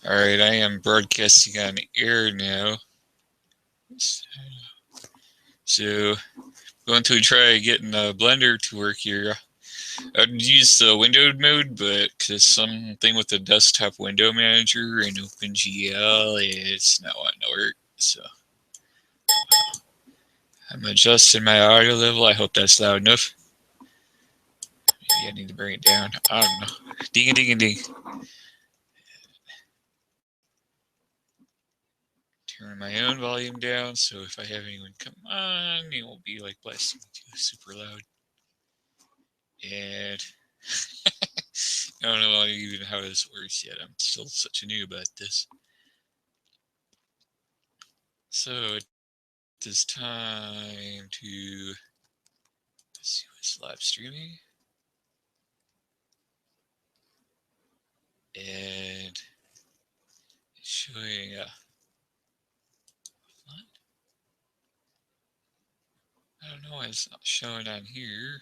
Alright, I am broadcasting on air now. So, going to try getting Blender to work here. I'd use the windowed mode, but because something with the desktop window manager and openGL, it's not wanting to work. So, I'm adjusting my audio level. I hope that's loud enough. Maybe I need to bring it down. I don't know. Ding a ding a ding. Turn my own volume down, so if I have anyone come on, it won't be like blasting too super loud. And I don't know even how this works yet. I'm still such a noob at this. So it is time to see what's live streaming. And it's showing I don't know why it's not showing on here.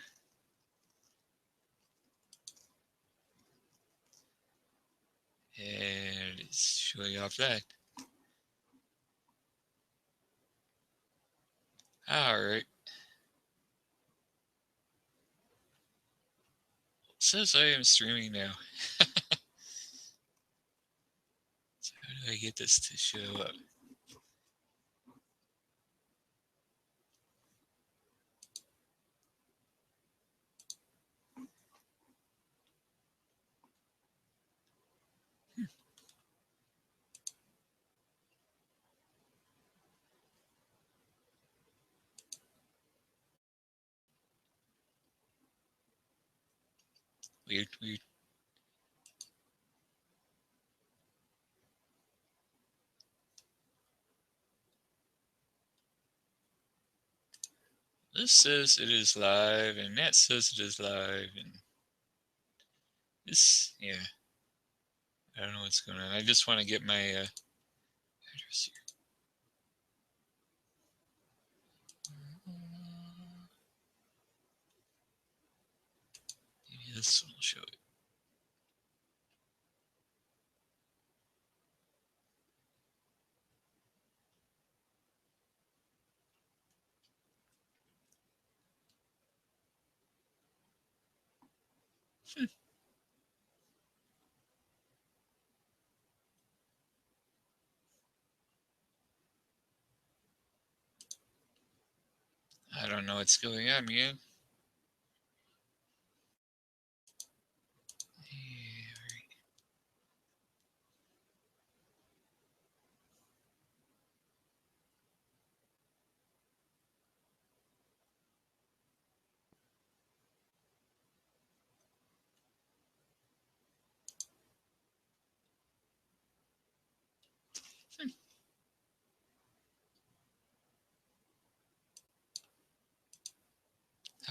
And it's showing off that. Alright. It says I am streaming now. So how do I get this to show up? Weird. This says it is live, and that says it is live, and this, yeah. I don't know what's going on. I just want to get my address here. Maybe this one will show it. I don't know what's going on, man.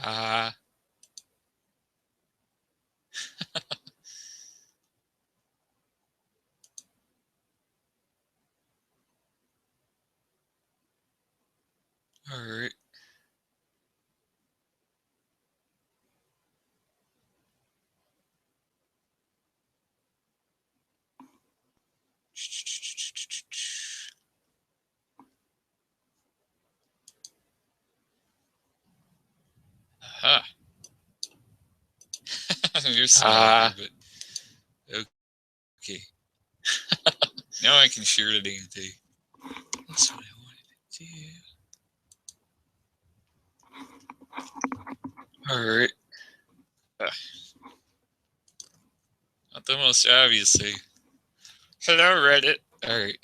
Ah. Alright. Aha. You're smart, but okay. Now I can share the damn thing. That's what I wanted to do. Alright. Not the most obvious thing. Hello, Reddit. Alright.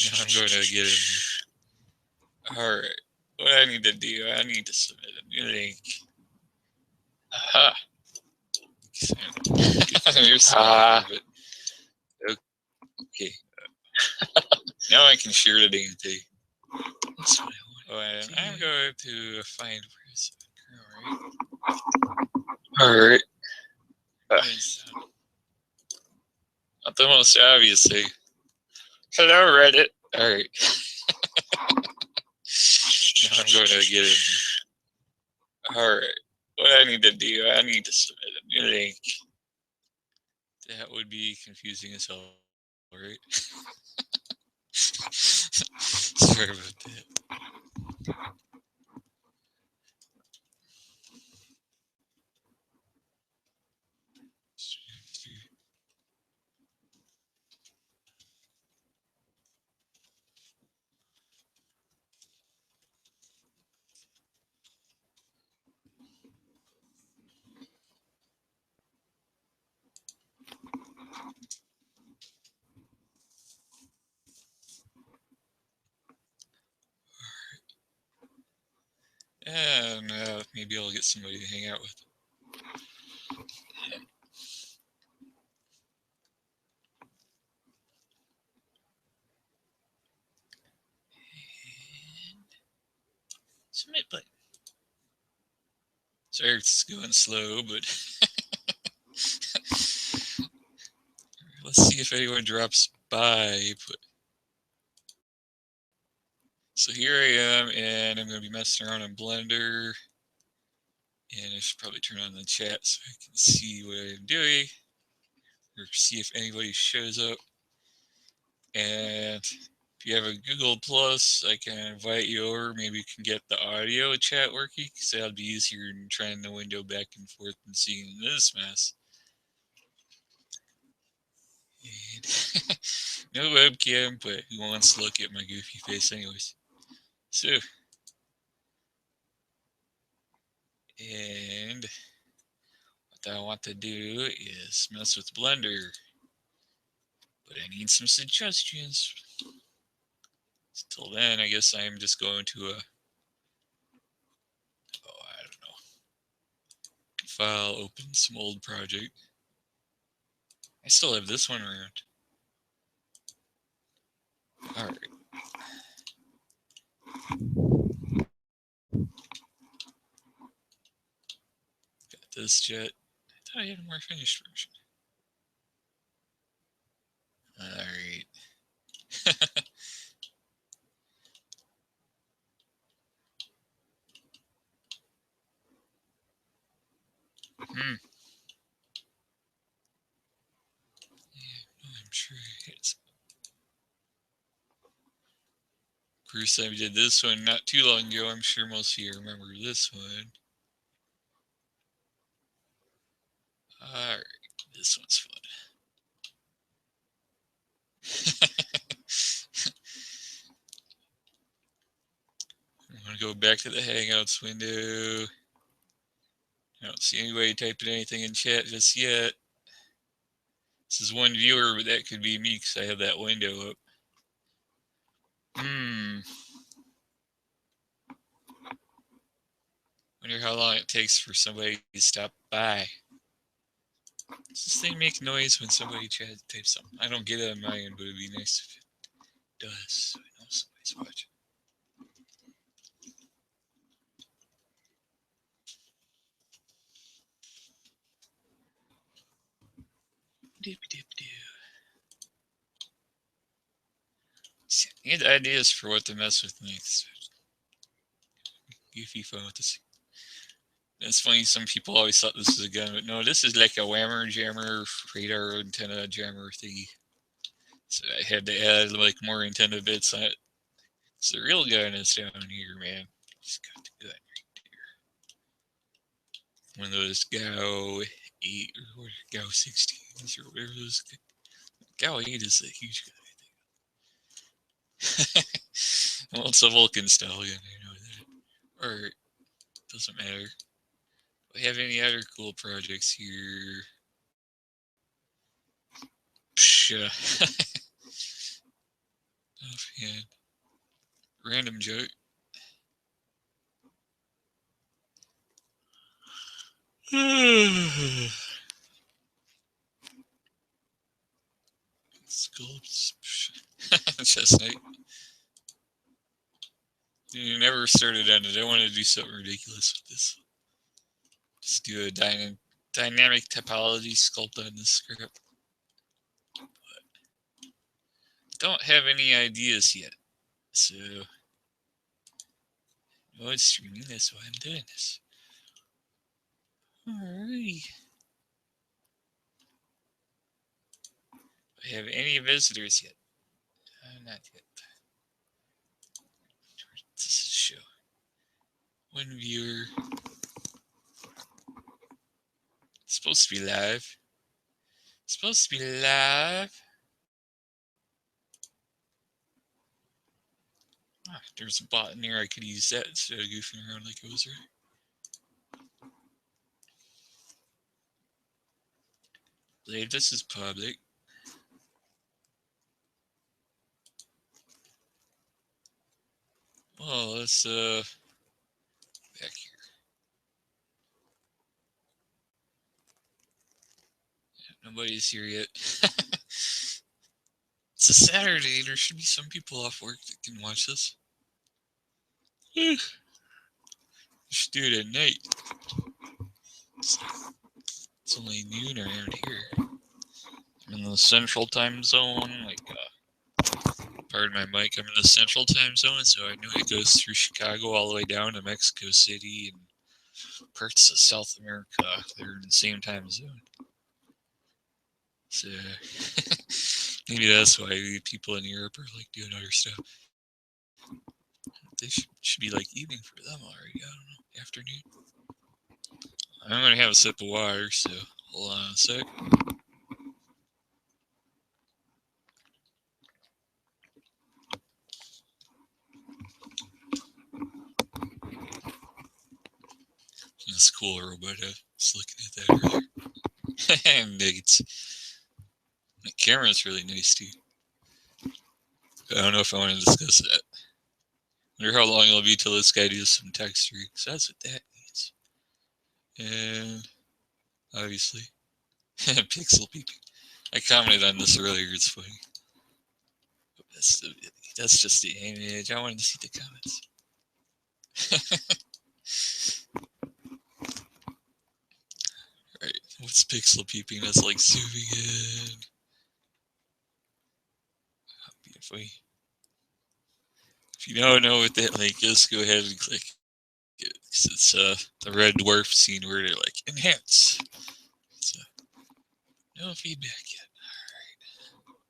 Now I'm going to get in here. Alright. What I need to do, I need to submit a new link. Aha. You're smart, but okay. Now I can share the damn thing. That's what I want. I'm going to find where's it. Alright. Not the most obvious thing. Hello, Reddit. Alright. Now I'm going to get in here. Alright. What I need to do, I need to submit a new link. That would be confusing as hell, right? Sorry about that. I don't know. Maybe I'll get somebody to hang out with. Submit button. Sorry, it's going slow, but let's see if anyone drops by. So here I am, and I'm going to be messing around in Blender. And I should probably turn on the chat so I can see what I'm doing, or see if anybody shows up. And if you have a Google Plus, I can invite you over. Maybe you can get the audio chat working, because that'll be easier than trying the window back and forth and seeing this mess. And no webcam, but who wants to look at my goofy face anyways? So, and what I want to do is mess with Blender, but I need some suggestions. Till then, I guess I'm just going to I don't know, file, open some old project. I still have this one around. Alright. Got this jet. I thought I had a more finished version. Alright. Yeah, I'm sure it's. First time I did this one not too long ago. I'm sure most of you remember this one. Alright, this one's fun. I'm going to go back to the Hangouts window. I don't see anybody typing anything in chat just yet. This is one viewer, but that could be me because I have that window up. Wonder how long it takes for somebody to stop by. Does this thing make noise when somebody types something? I don't get it on my end, but it'd be nice if it does, so I know somebody's watching. I need ideas for what to mess with next. Goofy fun with this. It's funny, some people always thought this was a gun, but no, this is like a whammer jammer, radar antenna jammer thingy. So I had to add like more antenna bits on it. So the real gun is down here, man. Just got the gun right there. One of those GAO 8 or GAO 16s or whatever those. GAO 8 is a huge gun. Well, it's a Vulcan style gun, you know that. Or doesn't matter. Do we have any other cool projects here? Psh, offhand. Random joke. Sculpts. Chestnut. You never started on it. I want to do something ridiculous with this. Just do a dynamic topology sculpt on this script. But don't have any ideas yet. So, no one's streaming this while I'm doing this. Alrighty. Do I have any visitors yet? Not yet. This is show. One viewer. It's supposed to be live. It's supposed to be live. Ah, there's a bot in there. I could use that instead of goofing around like it was right. Believe this is public. Well, let's back here. Yeah, nobody's here yet. It's a Saturday. There should be some people off work that can watch this. We should do it at night. It's only noon around here. I'm in the central time zone, like, pardon my mic, I'm in the central time zone, so I know it goes through Chicago all the way down to Mexico City and parts of South America. They're in the same time zone. So, maybe that's why people in Europe are, like, doing other stuff. They should be, like, evening for them already, I don't know, afternoon. I'm gonna have a sip of water, so hold on a sec. That's cool, robot. I was looking at that earlier. Nuggets. The camera's really nice, too. I don't know if I want to discuss that. I wonder how long it'll be till this guy does some texturing, because that's what that means. And, obviously, pixel peeping. I commented on this earlier, it's funny. But that's just the image. I wanted to see the comments. Right, what's pixel peeping? That's like zooming in. Beautifully. If you don't know what that link is, go ahead and click it. It's the red dwarf scene where they're like, enhance. So, no feedback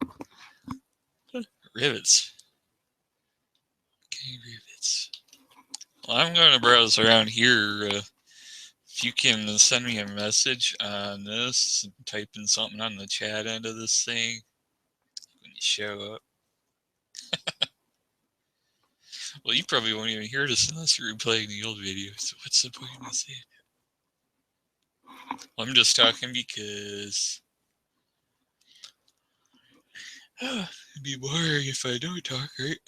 yet. Alright. Rivets. Okay, rivets. Well, I'm going to browse around here. If you can send me a message on this and type in something on the chat end of this thing when you show up. Well, you probably won't even hear this unless you're replaying the old video, so what's the point of me saying it? Well, I'm just talking because it'd be boring if I don't talk, right?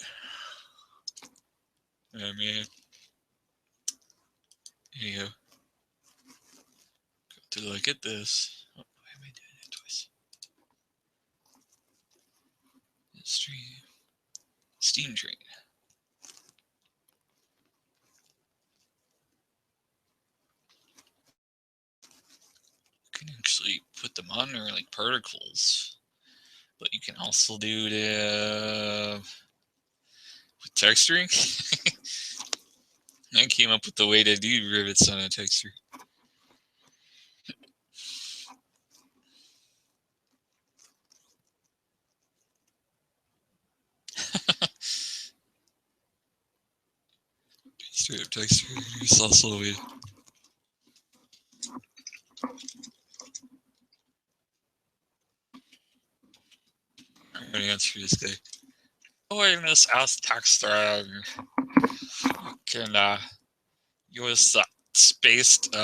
Oh, man. Anyhow. Go to look at this. Oh, why am I doing it twice? Stream. Steam Train. You can actually put them on there like particles. But you can also do the with texturing. I came up with the way to do rivets on a texture. Straight up texture. There's also a way. I'm going to answer this guy. Awareness as texturing. You can use spaced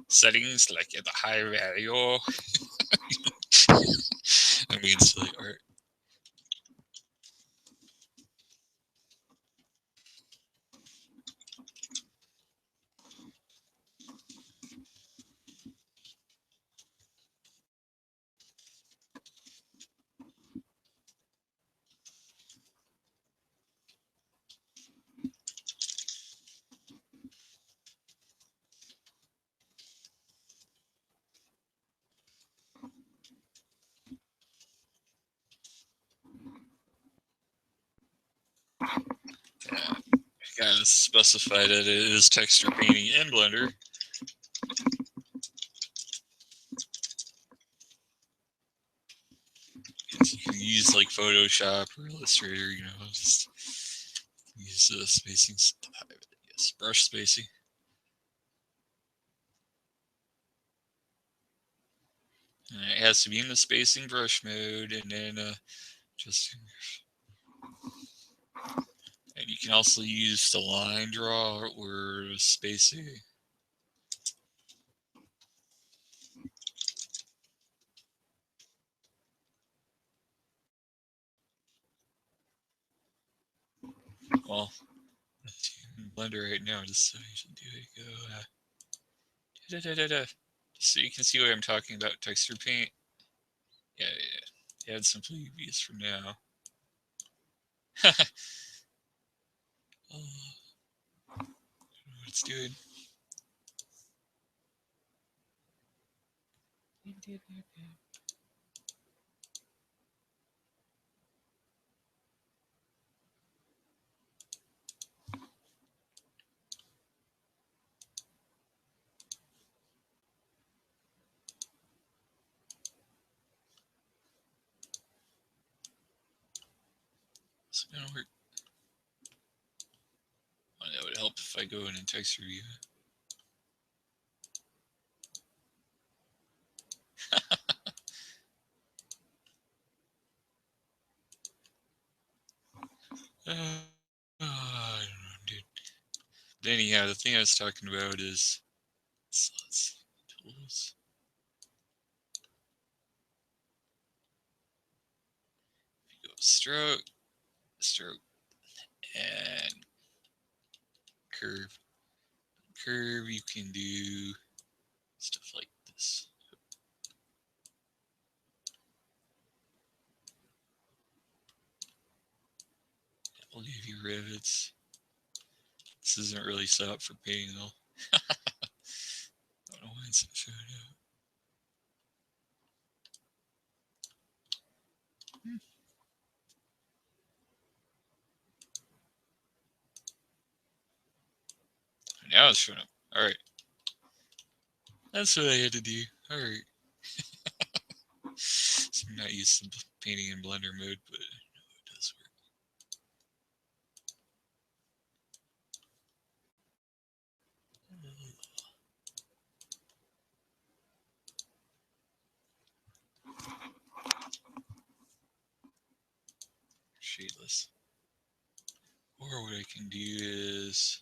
settings like at a high value. I mean, silly art. Yeah, I gotta specify that it is texture painting in Blender. You can use like Photoshop or Illustrator, you know, just use the spacing. Yes, brush spacing. And it has to be in the spacing brush mode, and then just. And you can also use the line draw or spacing. Well, in Blender right now, just so you should do it. Go just so you can see what I'm talking about. Texture paint. Yeah. Add some previews for now. Oh, I don't know what it's doing. It's gonna work. Oh, that would help if I go in and texture view. I don't know, dude. But anyhow, the thing I was talking about is let's see, tools. Go stroke, stroke, and curve. Curve, you can do stuff like this. That will give you rivets. This isn't really set up for painting though. I don't know why it's not showing up. Now it's showing up. Alright. That's what I had to do. Alright. So I'm not used to painting in Blender mode, but I know it does work. Shadeless. Or what I can do is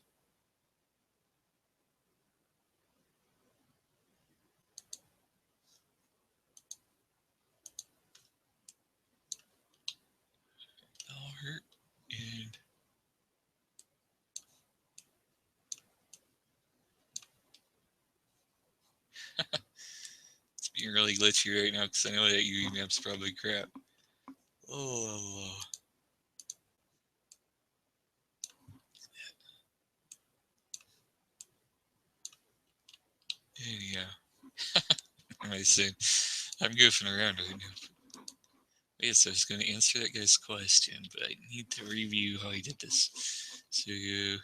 hurt and it's being really glitchy right now because I know that UV map's probably crap. Oh. Anyhow. I say I'm goofing around right now. Yes, I was going to answer that guy's question, but I need to review how I did this. So you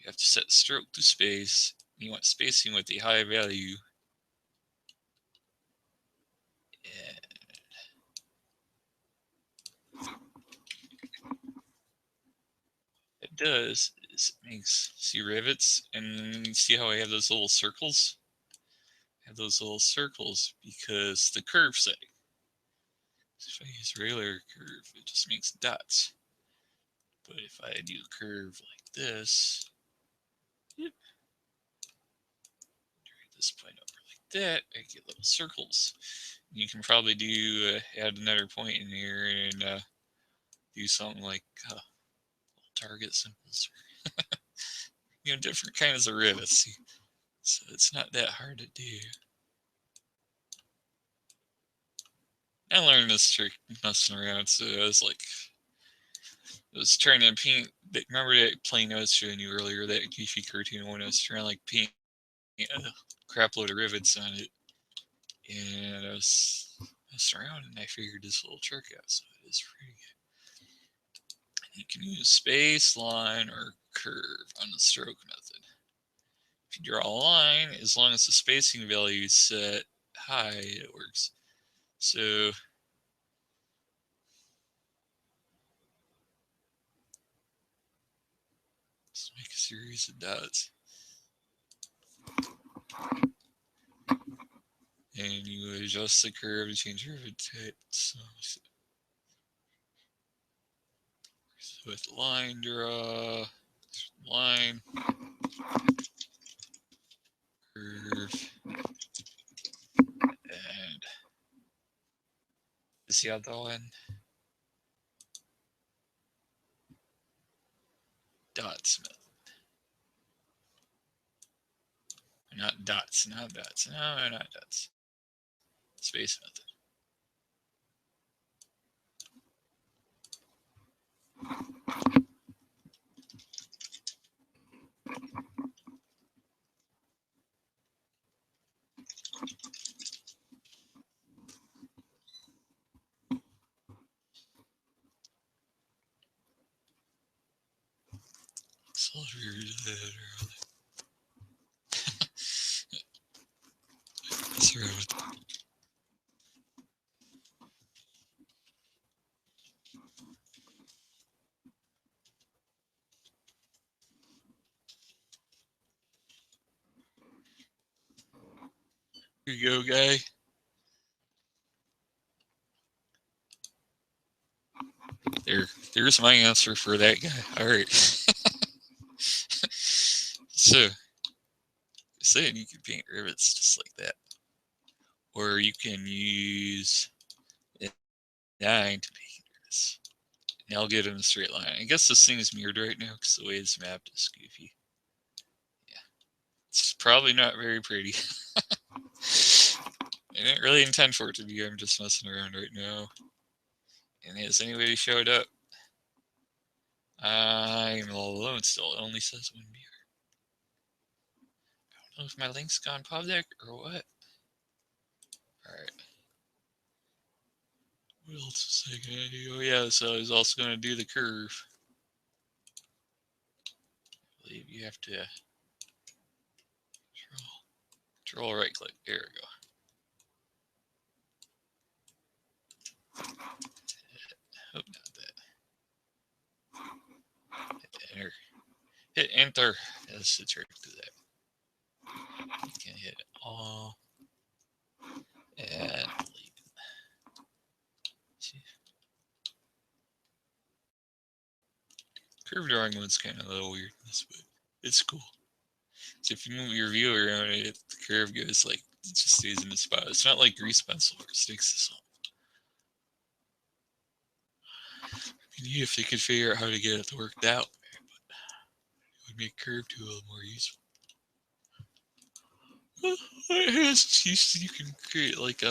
have to set stroke to space. You want spacing with a high value. And it does is it makes, see rivets, and you see how I have those little circles? I have those little circles because the curve setting. So if I use regular curve, it just makes dots. But if I do curve like this, yep, this point over like that, I get little circles. You can probably do add another point in here and do something like target symbols, you know, different kinds of rivets. So it's not that hard to do. I learned this trick messing around, so I was like, I was trying to paint. Remember that plane I was showing you earlier, that goofy cartoon one? I was trying to like paint a crap load of rivets on it, and I was messing around, and I figured this little trick out. So it is pretty good. You can use space, line, or curve on the stroke method. If you draw a line, as long as the spacing value is set high, it works. So let's make a series of dots. And you adjust the curve to change your type. So with line draw, line, curve, and is the other one? Dots method. Not dots, not dots. No, not dots. Space method. So here you go, guy. There's my answer for that guy. All right. So, saying you can paint rivets just like that, or you can use 9 to paint rivets. And I'll get in a straight line. I guess this thing is mirrored right now because the way it's mapped is goofy. Yeah, it's probably not very pretty. I didn't really intend for it to be. I'm just messing around right now. And has anybody showed up? I'm all alone still. It only says one viewer. I don't know if my link's gone public or what. Alright. What else was I gonna do? Oh yeah, so I was also gonna do the curve. I believe you have to control right click. There we go. Hope not that. Hit enter. Hit enter. That's the trick to that. You can hit all and delete. Curve drawing one's kind of a little weird, but it's cool. So if you move your view around it, the curve goes like, it just stays in the spot. It's not like grease pencil where it sticks to something. If they could figure out how to get it worked out, but it would make curve tool a little more useful. You can create like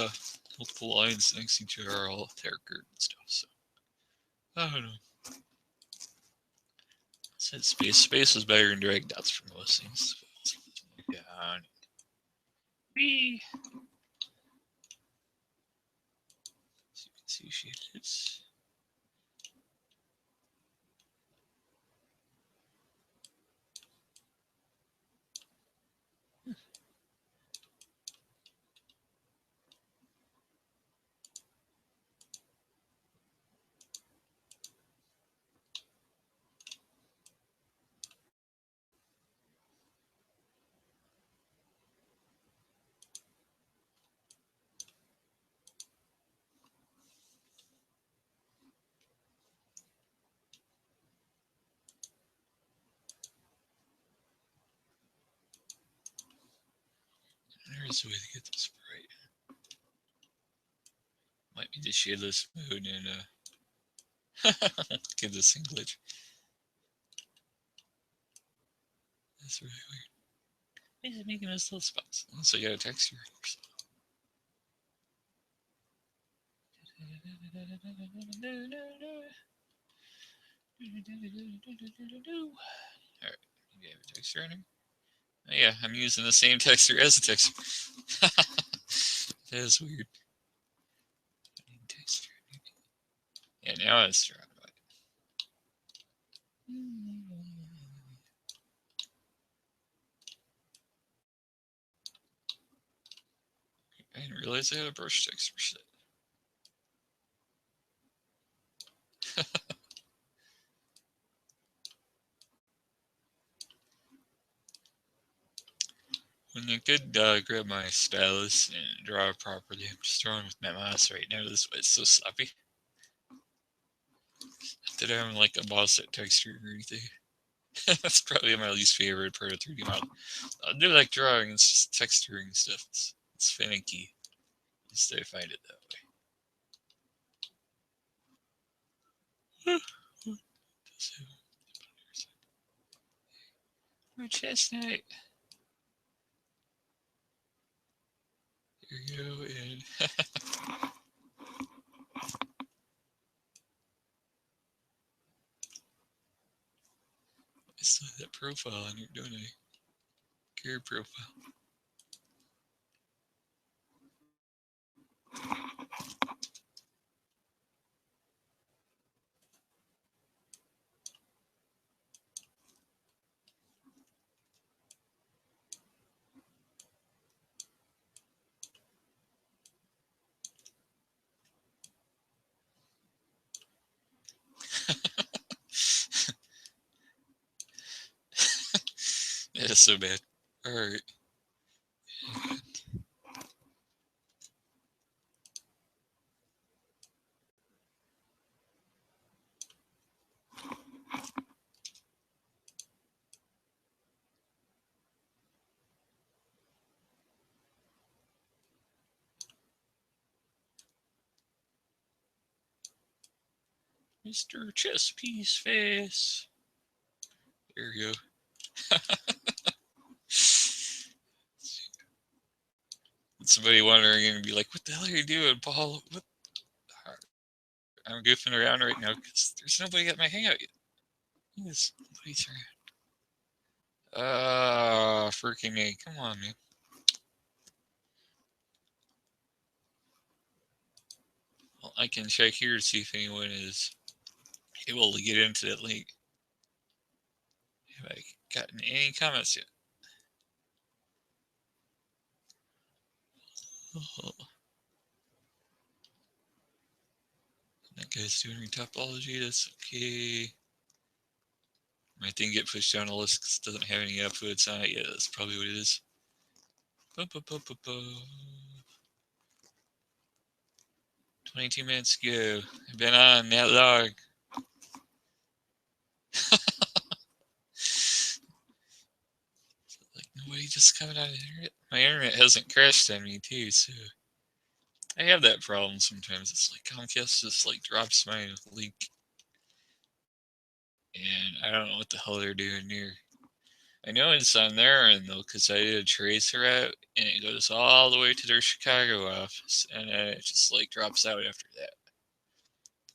multiple lines next to each other, all character and stuff. So I don't know. Said space was better in drag dots for most things. Down. Whee. So you can see she is. There's a way to get this bright. Might be the shadeless mode and get this thing glitch. That's really weird. Why is it making those little spots? So you got a texture. Alright, maybe I have a texture in here. Oh, yeah, I'm using the same texture as the texture. That is weird. Texture. Yeah, now it's drawing white. I didn't realize I had a brush texture set. When I could grab my stylus and draw properly, I'm just drawing with my mouse right now. This way it's so sloppy. Not that I'm like a boss at texture or anything. That's probably my least favorite part of 3D model. I do like drawing, it's just texturing stuff. It's finicky. At least I find it that way. More chestnut. There you go, and I still have that profile on here, don't I? Gear profile. That's so bad. Alright. Mr. Chess Piece Face. There you go. Somebody wondering and be like, what the hell are you doing, Paul? What? I'm goofing around right now because there's nobody at my hangout yet. Yes, nobody's around. Freaking A. Come on, man. Well, I can check here to see if anyone is able to get into that link. Have I gotten any comments yet? Oh. That guy's doing retopology, that's okay. My thing get pushed down a list because it doesn't have any outputs on it yet. That's probably what it is. 22 minutes ago. I've been on that long. Like nobody just coming on the internet. My internet hasn't crashed on me too, so I have that problem sometimes. It's like Comcast just like drops my link, and I don't know what the hell they're doing here. I know it's on their end though, because I did a trace route, and it goes all the way to their Chicago office, and then it just like drops out after that.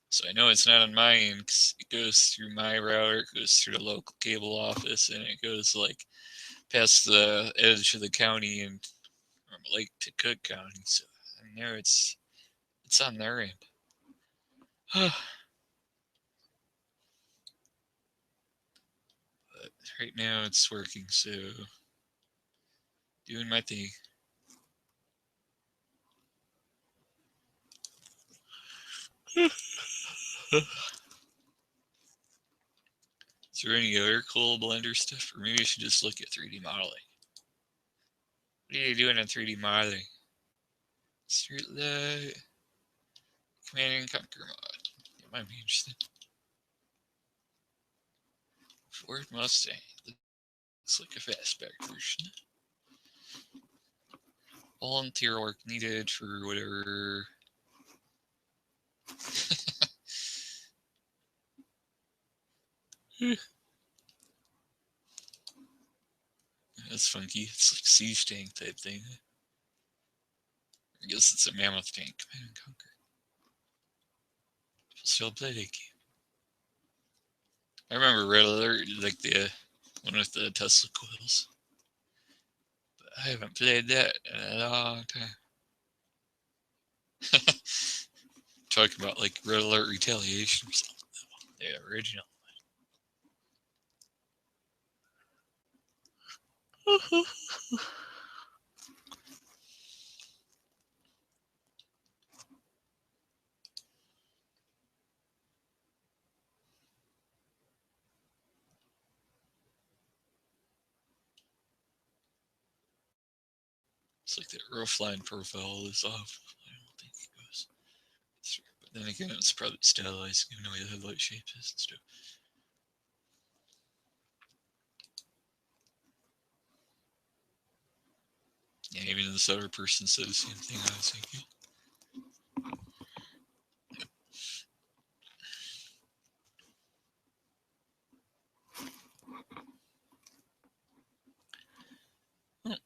So I know it's not on my end because it goes through my router, it goes through the local cable office, and it goes like past the edge of the county and from Lake to Cook County. So I know it's on their end. But right now it's working, so doing my thing. Is there any other cool Blender stuff? Or maybe I should just look at 3D modeling. What are you doing in 3D modeling? Streetlight. Command and Conquer mod. It might be interesting. Ford Mustang. Looks like a fastback version. Volunteer work needed for whatever. That's funky. It's like siege tank type thing. I guess it's a mammoth tank. Command and Conquer. Still play that game. I remember Red Alert, like the one with the Tesla coils. But I haven't played that in a long time. Talking about like Red Alert Retaliation or something. The original. It's like that rough line profile is off. I don't think it goes through. But then again, it's probably stylized, giving away the headlight shapes and stuff. Yeah, even this other person said the same thing I was thinking. Oh,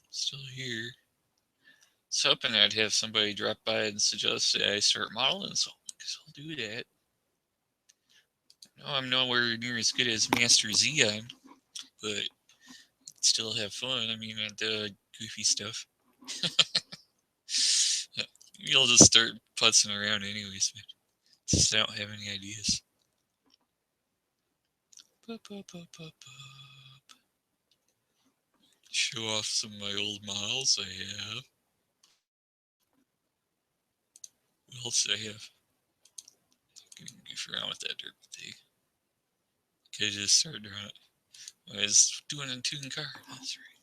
still here. I was hoping I'd have somebody drop by and suggest that I start modeling something, because I'll do that. No, I'm nowhere near as good as Master Xeon, but still have fun. I mean, I do goofy stuff. Maybe I'll just start putzing around anyways, man. Just I don't have any ideas. Show off some of my old models I have. What else do I have? I can goof around with that dirt thing. Okay, just started around it. I was doing a tune car. That's right.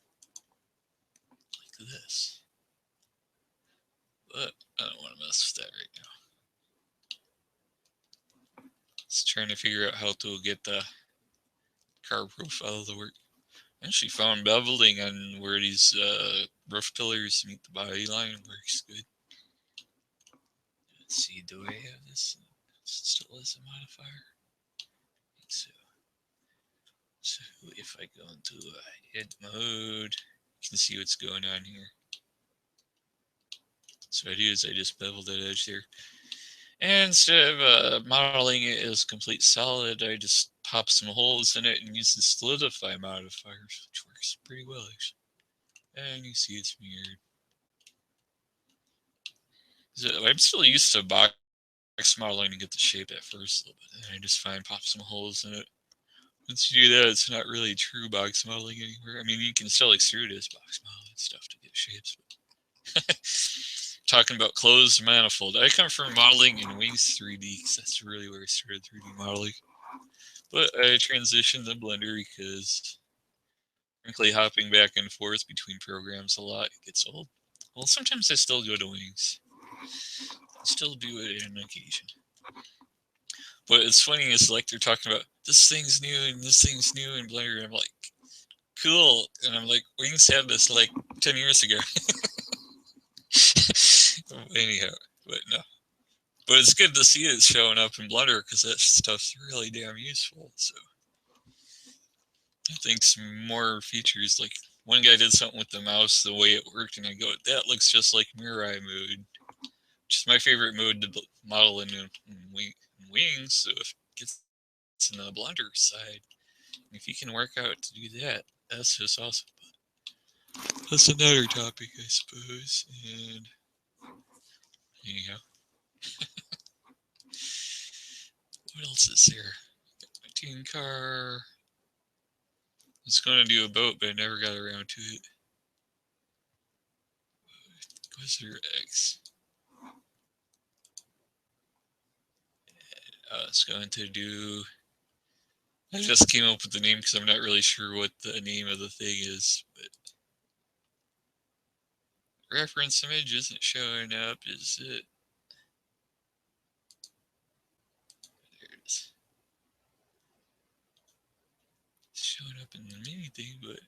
Like this. But I don't want to mess with that right now. Just trying to figure out how to get the car profile of the work. I actually found beveling on where these roof pillars meet the body line works good. Let's see, do I have this? Still as a modifier? I think so. So if I go into head mode, you can see what's going on here. So what I do is I just bevel that edge there. And instead of modeling it as complete solid, I just pop some holes in it and use the solidify modifiers, which works pretty well actually. And you see it's mirrored. I'm still used to box modeling to get the shape at first, but then I just pop some holes in it. Once you do that, it's not really true box modeling anymore. I mean, you can still extrude as box modeling stuff to get shapes. But talking about closed manifold, I come from modeling in Wings 3D because that's really where I started 3D modeling. But I transitioned to Blender because, frankly, hopping back and forth between programs a lot gets old. Well, sometimes I still go to Wings. I still do it on occasion. But it's funny, it's like they're talking about this thing's new and this thing's new in Blender, and I'm like, cool. And I'm like, Wings had this like 10 years ago. Anyhow, but no. But it's good to see it showing up in Blender because that stuff's really damn useful. So I think some more features, like one guy did something with the mouse, the way it worked, and I go, that looks just like Mirai mode, which is my favorite mode to model in Wings. So if it gets in the Blender side, if you can work out to do that, that's just awesome. But that's another topic, I suppose. And there you go. What else is there? My team car. I was going to do a boat, but I never got around to it. Quasar X. I was going to do. I just came up with the name because I'm not really sure what the name of the thing is, but reference image isn't showing up, is it? There it is. It's showing up in the mini thing, but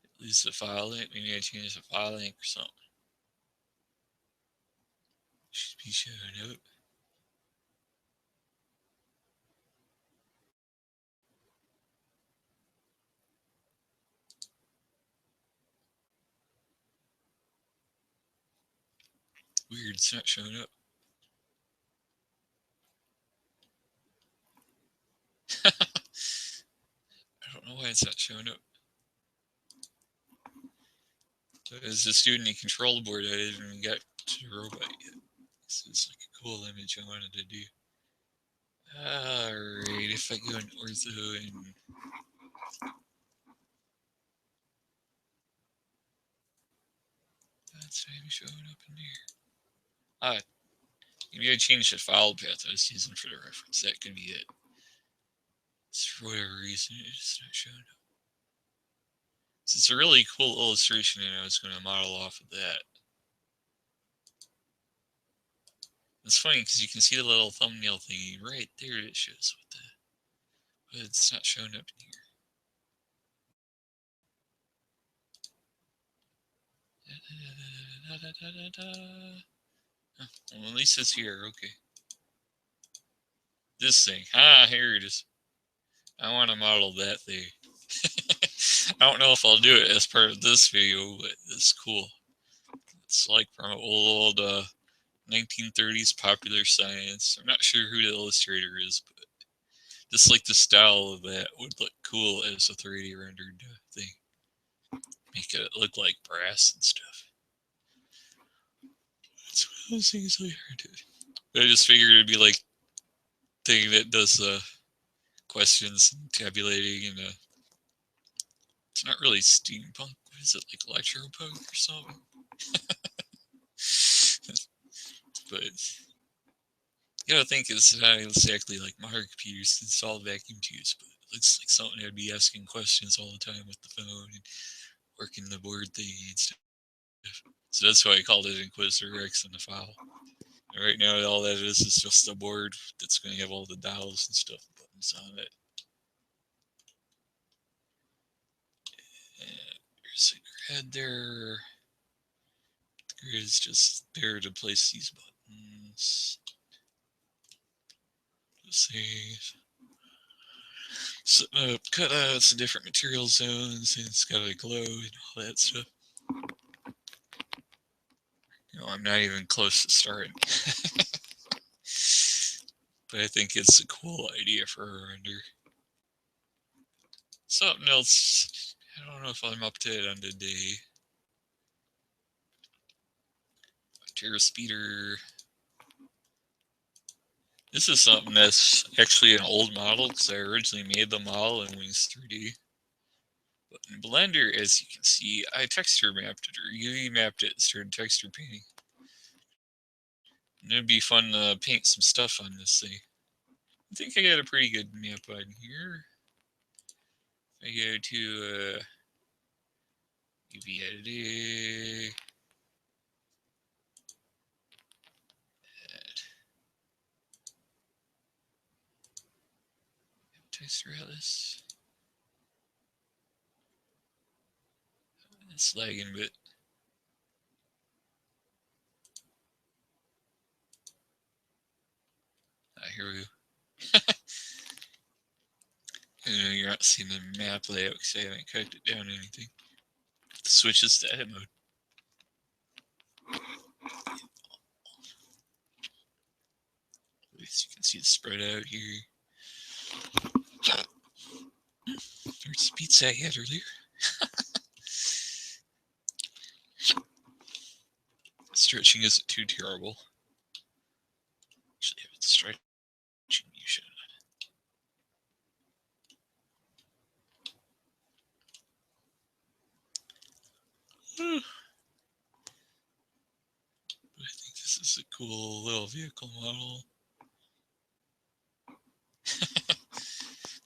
at least the file link. Maybe I changed the file link or something. Should be showing up. Weird, it's not showing up. I don't know why it's not showing up. As a student in control board, I didn't even get to the robot yet. This is like a cool image I wanted to do. Alright, if I go in ortho and that's maybe showing up in here. Maybe I changed the file path I was using for the reference. That could be it. It's for whatever reason, it's not showing up. It's a really cool illustration, and I was going to model off of that. It's funny because you can see the little thumbnail thingy right there. It shows what the, but it's not showing up in here. Oh, well, at least it's here. Okay. This thing. Ah, here it is. I want to model that thing. I don't know if I'll do it as part of this video, but it's cool. It's like from an old 1930s popular science. I'm not sure who the illustrator is, but just like the style of that would look cool as a 3D rendered thing. Make it look like brass and stuff. It's one of those things I heard it. But I just figured it'd be like thing that does questions and tabulating, and it's not really steampunk. What is it, like electropunk or something? But you gotta think it's not exactly like modern computers. It's all vacuum tubes, but it looks like something I'd be asking questions all the time with the phone and working the board thing and stuff. So that's why I called it Inquisitor X in the file. And right now, all that is just a board that's going to have all the dials and stuff, buttons on it. And there's a grid there. The grid is just there to place these buttons. Save. So, cutouts and different material zones, and it's got a glow and all that stuff. You know, I'm not even close to starting. But I think it's a cool idea for a render. Something else, I don't know if I'm up to it on today. Terra Speeder. This is something that's actually an old model because I originally made the model in Wings 3D. But in Blender, as you can see, I texture mapped it or UV mapped it and started texture painting. And it'd be fun to paint some stuff on this thing. I think I got a pretty good map on here. I go to UV editing. Texture Atlas. It's lagging a bit. Here we go. You're not seeing the map layout because I haven't cut it down or anything. The switches to edit mode. At least you can see the spread out here. There's the pizza I had earlier. Stretching isn't too terrible. Actually, if it's stretching, you should. But I think this is a cool little vehicle model.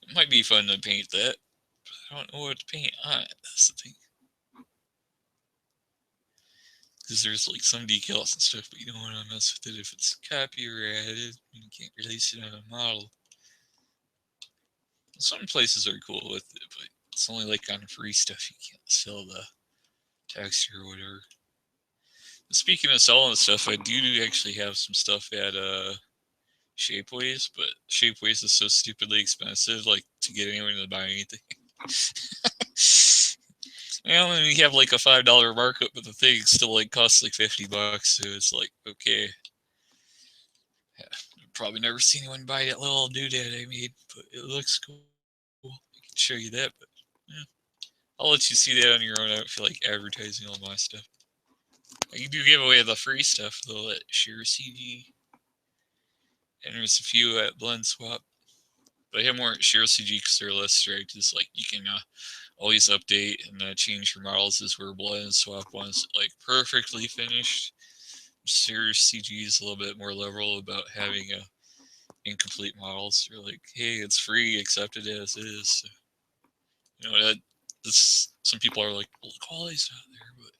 It might be fun to paint that, but I don't know what to paint on it. That's the thing. Because there's like some decals and stuff, but you don't want to mess with it if it's copyrighted. You can't release it on a model. Some places are cool with it, but it's only like on free stuff. You can't sell the texture or whatever. Speaking of selling stuff, I do actually have some stuff at Shapeways, but Shapeways is so stupidly expensive, like to get anyone to buy anything. Well, and you have like a $5 markup, but the thing still like costs like $50, so it's like, okay. Yeah, I've probably never seen anyone buy that little doodad I made, but it looks cool. I can show you that, but yeah. I'll let you see that on your own. I don't feel like advertising all my stuff. You do give away the free stuff though at Share CG. And there's a few at Blend Swap. But I have more at Share CG because they're less strict. It's like you can always update and change your models as where Blend Swap ones like perfectly finished. Share CG is a little bit more liberal about having incomplete models. They're like, hey, it's free, accept it as is. So, you know, that's some people are like, well, the quality's not there, but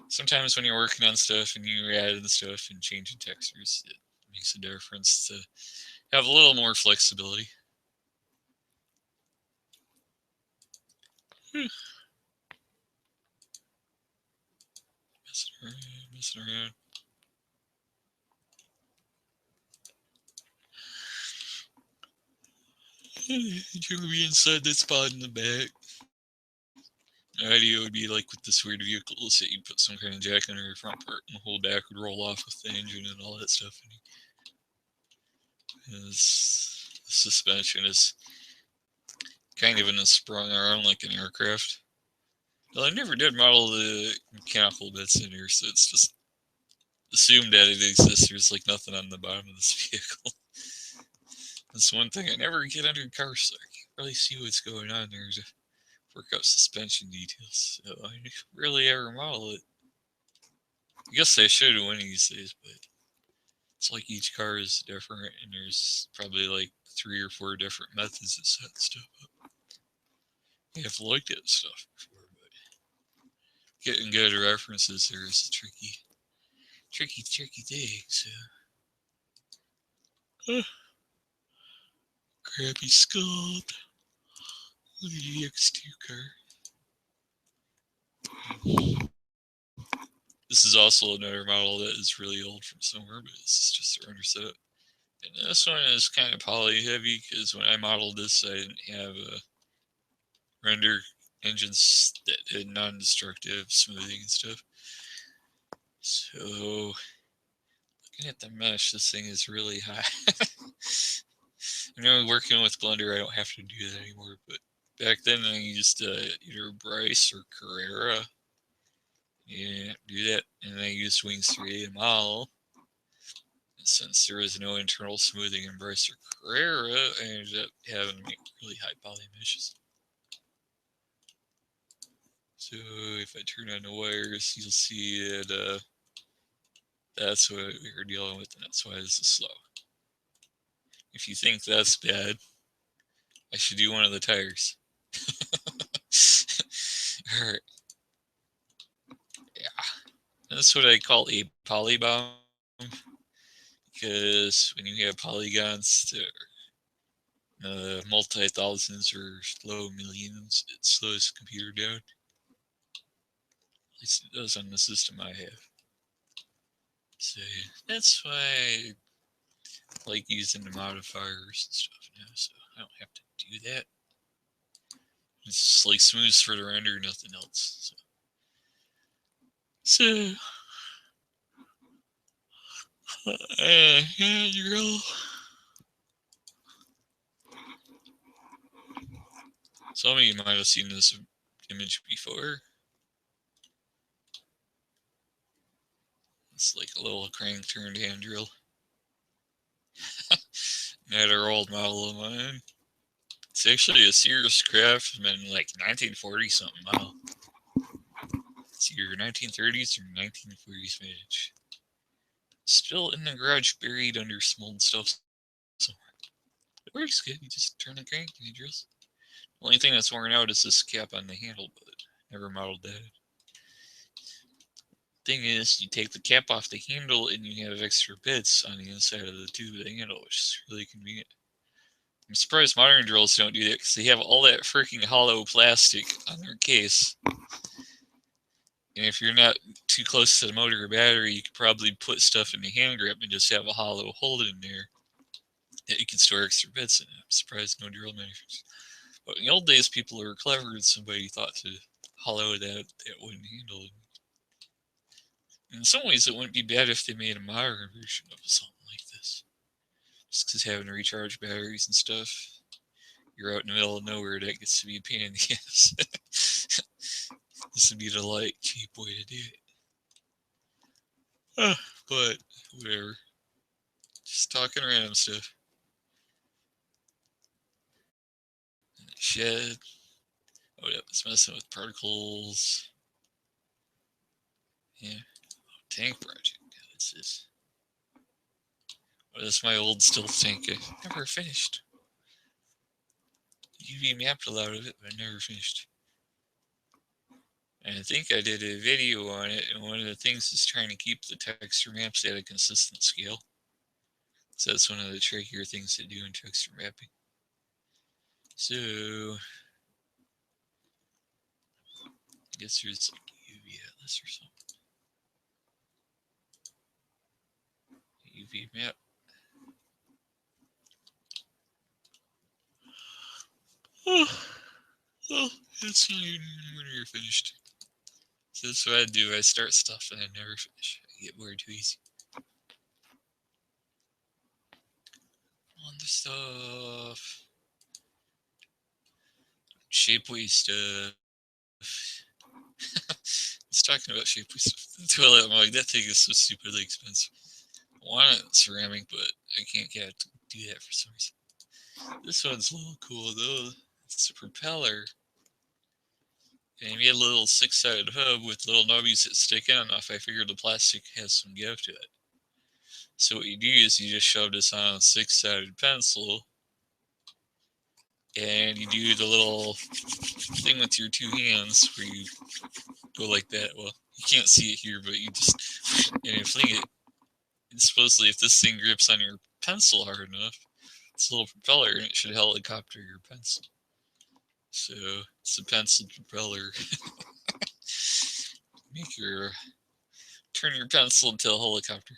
sometimes when you're working on stuff and you're adding stuff and changing textures, it makes a difference to have a little more flexibility. Messing around. You're gonna be inside that spot in the back. The idea would be like with this weird vehicles that you put some kind of jack under your front part and the whole back would roll off with the engine and all that stuff. The suspension is kind of in a sprung around like an aircraft. Well, I never did model the mechanical bits in here, so it's just assumed that it exists. There's like nothing on the bottom of this vehicle. That's one thing I never get under the car, so I can't really see what's going on there to work out suspension details. So I rarely ever model it. I guess I should one of these days, but it's like each car is different, and there's probably like 3 or 4 different methods of setting stuff up. I've looked at stuff before, but getting good references there is a tricky thing. So, crappy sculpt. Look at the X2 car. This is also another model that is really old from somewhere, but this is just a render setup. And this one is kind of poly heavy because when I modeled this, I didn't have render engines that did non-destructive smoothing and stuff. So, looking at the mesh, this thing is really high. I know working with Blender, I don't have to do that anymore, but back then I used either Bryce or Carrera. Yeah, do that, and I used Wings 3A to model. Since there was no internal smoothing in Bryce or Carrera, I ended up having to make really high poly meshes. So if I turn on the wires, you'll see that that's what we were dealing with, and that's why this is slow. If you think that's bad, I should do one of the tires. Alright. Yeah. That's what I call a polybomb. Because when you have polygons that are multi-thousands or low millions, it slows the computer down. At least it does on the system I have. So that's why I like using the modifiers and stuff now, so I don't have to do that. It's just like smooth for the render, nothing else. So yeah, girl. Some of you might have seen this image before. It's like a little crank turned hand drill. Another old model of mine. It's actually a Sears Craftsman, like 1940 something model. It's either 1930s or 1940s vintage. Still in the garage, buried under some old stuff somewhere. It works good. You just turn the crank and it drills. The only thing that's worn out is this cap on the handle, but never modeled that. Thing is, you take the cap off the handle and you have extra bits on the inside of the tube of the handle, which is really convenient. I'm surprised modern drills don't do that because they have all that freaking hollow plastic on their case. And if you're not too close to the motor or battery, you could probably put stuff in the hand grip and just have a hollow hole in there that you can store extra bits in. I'm surprised no drill manufacturers. But in the old days, people were clever and somebody thought to hollow that wooden handle. In some ways, it wouldn't be bad if they made a modern version of something like this. Just because having to recharge batteries and stuff, you're out in the middle of nowhere, that gets to be a pain in the ass. This would be the light, cheap way to do it. But whatever. Just talking random stuff. Shed. Oh, yeah, it's messing with particles. Yeah. Oh, tank project. Yeah, that's this. Oh, that's my old stealth tank. I never finished. UV mapped a lot of it, but I never finished. And I think I did a video on it, and one of the things is trying to keep the texture maps at a consistent scale. So that's one of the trickier things to do in texture mapping. So I guess there's like UV atlas or something. UV map. Oh, it's not even when you're finished. So that's what I do. I start stuff and I never finish. I get bored too easy. On the stuff. Shapeway stuff. It's talking about shapeway stuff. The toilet, I'm like, that thing is so stupidly expensive. I want it ceramic, but I can't get it to do that for some reason. This one's a little cool though. It's a propeller. And you get a little 6-sided hub with little nubbies that stick in enough. I figured the plastic has some give to it. So what you do is you just shove this on a 6-sided pencil, and you do the little thing with your 2 hands where you go like that. Well, you can't see it here, but you just, and you fling it. And supposedly, if this thing grips on your pencil hard enough, it's a little propeller, and it should helicopter your pencil. So it's a pencil propeller. Make your turn your pencil into a helicopter.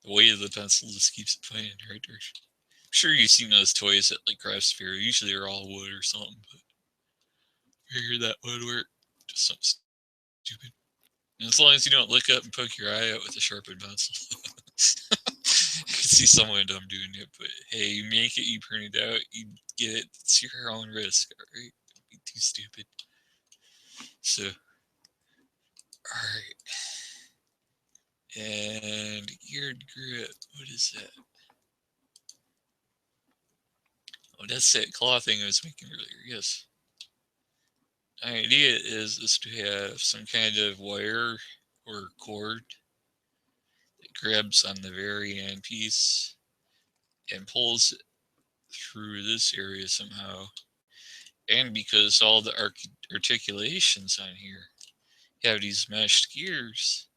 The weight of the pencil just keeps it pointing in the right direction. I'm sure you've seen those toys at like craft fair. Usually they're all wood or something, but I figured that would work. Just something stupid. And as long as you don't look up and poke your eye out with a sharpened pencil. I can see someone dumb doing it, but hey, you make it, you print it out, you get it. It's your own risk, alright? Don't be too stupid. So, alright. And geared grip, what is that? Oh, that's that claw thing I was making earlier, yes. The idea is to have some kind of wire or cord that grabs on the very end piece and pulls it through this area somehow. And because all the articulations on here have these meshed gears,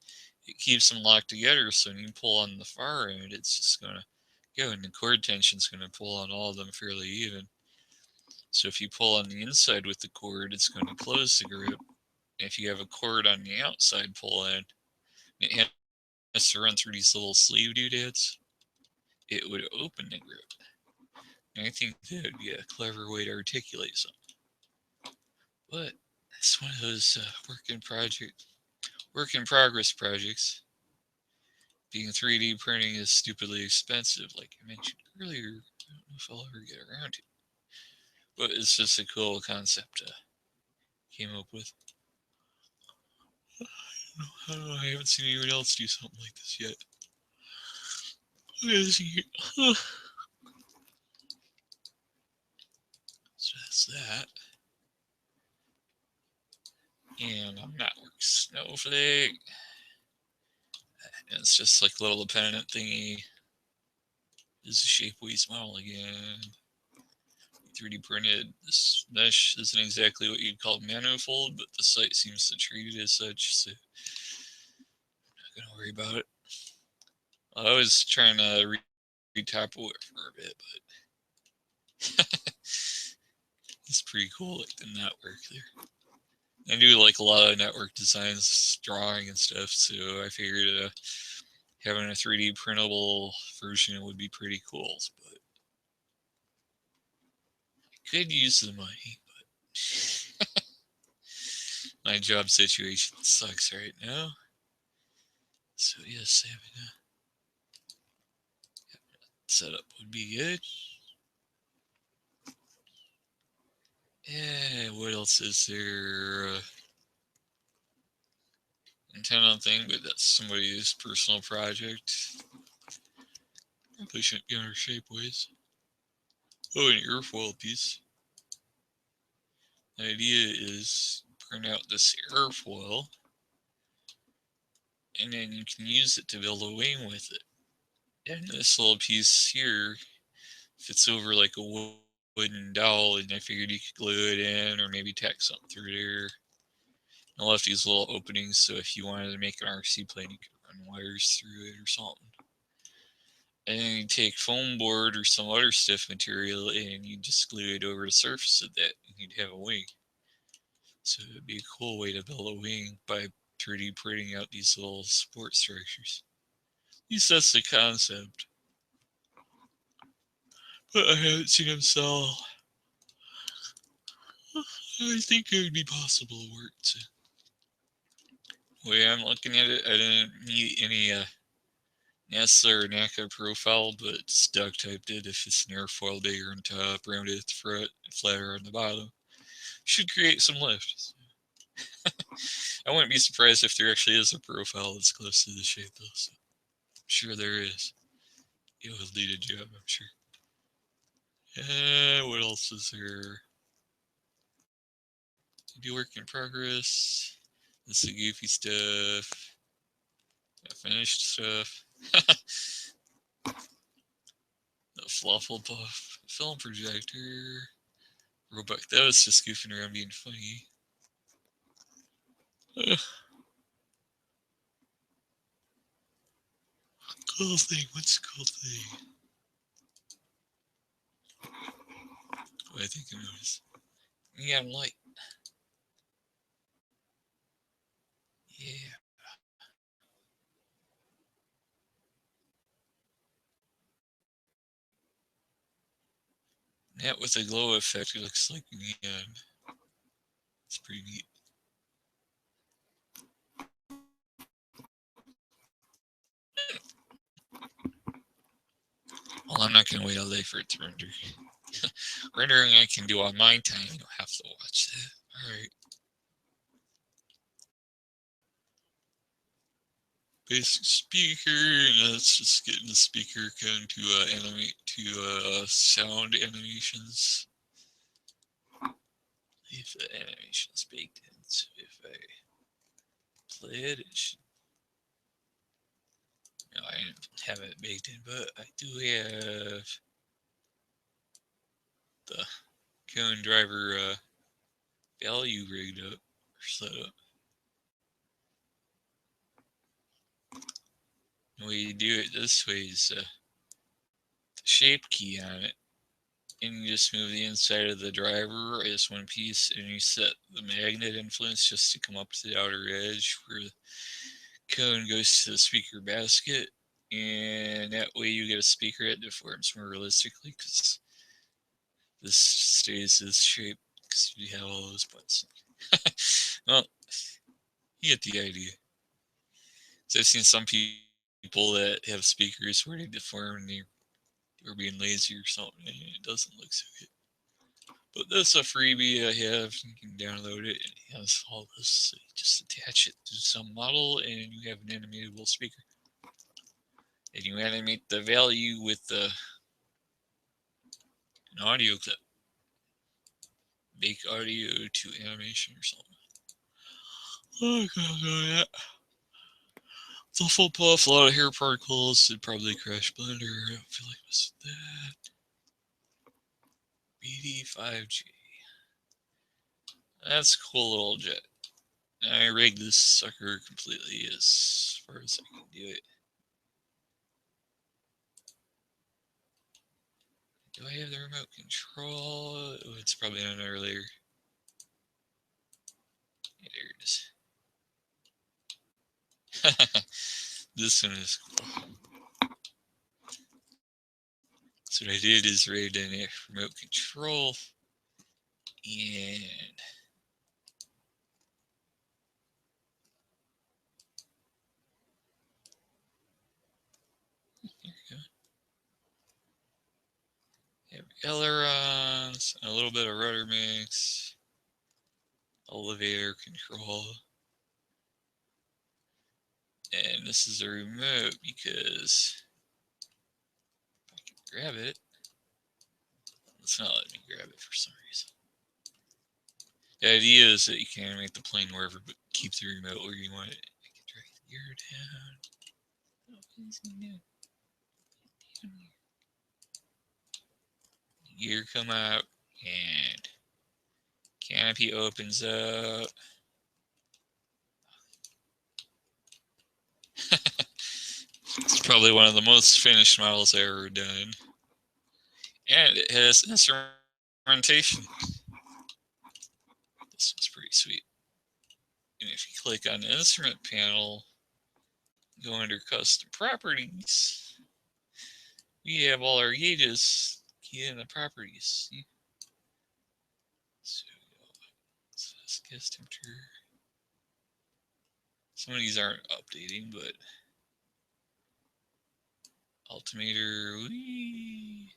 it keeps them locked together, so when you pull on the far end, it's just going to go, and the cord tension is going to pull on all of them fairly even. So if you pull on the inside with the cord, it's going to close the grip. If you have a cord on the outside pull in, it has to run through these little sleeve doodads, it would open the grip. And I think that would be a clever way to articulate something. But it's one of those work in progress projects. Being 3D printing is stupidly expensive, like I mentioned earlier. I don't know if I'll ever get around to it. But it's just a cool concept came up with. I haven't seen anyone else do something like this yet. So that's that. And I'm not working Snowflake. And it's just like a little dependent thingy. This is a Shapeways model again. 3D printed. This mesh isn't exactly what you'd call manifold, but the site seems to treat it as such, so I'm not gonna worry about it. I was trying to retypo it for a bit, but it's pretty cool. Like the network there. I do like a lot of network designs, drawing and stuff, so I figured having a 3D printable version would be pretty cool. But I could use the money, but my job situation sucks right now. So yes, having a setup would be good. Yeah, what else is there? Antenna thing, but that's somebody's personal project. Probably shouldn't be under Shapeways. Oh, an airfoil piece. The idea is print out this airfoil, and then you can use it to build a wing with it. And this little piece here fits over like a wooden dowel, and I figured you could glue it in or maybe tack something through there. I left these little openings so if you wanted to make an RC plane, you could run wires through it or something. And then you take foam board or some other stiff material and you just glue it over the surface of that and you'd have a wing. So it'd be a cool way to build a wing by 3D printing out these little support structures. At least that's the concept. But I haven't seen them sell. I think it would be possible to work too. The way I'm looking at it, I didn't meet any NASA or NACA profile, but just duct typed it if it's an airfoil bigger on top, rounded at the front, and flatter on the bottom. Should create some lift. I wouldn't be surprised if there actually is a profile that's close to the shape though, so I'm sure there is. It will do the job, I'm sure. What else is there? Do work in progress. This is the goofy stuff. Finished stuff. The Fluffle Puff film projector. Robot. That was just goofing around being funny. Cool thing. What's the cool thing? Oh, I think I noticed. Neon light. Yeah. That with a glow effect, it looks like neon. It's pretty neat. Well, I'm not going to wait all day for it to render. Rendering I can do on my time. You don't have to watch that. Alright. Basic speaker, and that's just getting the speaker code to animate to sound animations. If the animation's baked in, so if I play it, it should. No, I didn't have it baked in, but I do have the cone driver value rigged up or set up. The way you do it this way is the shape key on it, and you just move the inside of the driver as one piece, and you set the magnet influence just to come up to the outer edge where the cone goes to the speaker basket, and that way you get a speaker that deforms more realistically because this stays this shape because you have all those buttons. Well, you get the idea. So I've seen some people that have speakers where they deform and they're being lazy or something, and it doesn't look so good. But that's a freebie I have. You can download it, and it has all this. So you just attach it to some model, and you have an animatable speaker. And you animate the value with an audio clip. Make audio to animation or something. Oh, I can't do that. It's a full puff, a lot of hair particles. It'd probably crash Blender. I don't feel like missing that. BD5G. That's a cool little jet. I rigged this sucker completely as far as I can do it. Do I have the remote control? Oh, it's probably on earlier. Yeah, there it is. This one is cool. So what I did is rigged in a remote control, and there we go. Have ailerons, a little bit of rudder mix, elevator control. And this is a remote because if I can grab it, it's not letting me grab it for some reason. The idea is that you can animate the plane wherever, but keep the remote where you want it. I can drag the gear down. Oh, what is he doing? gear come out, and canopy opens up. It's probably one of the most finished models I've ever done. And it has instrumentation. This one's pretty sweet. And if you click on the instrument panel, go under custom properties, we have all our gauges key in the properties. See? So let's guess temperature. Some of these aren't updating, but altimeter, wee.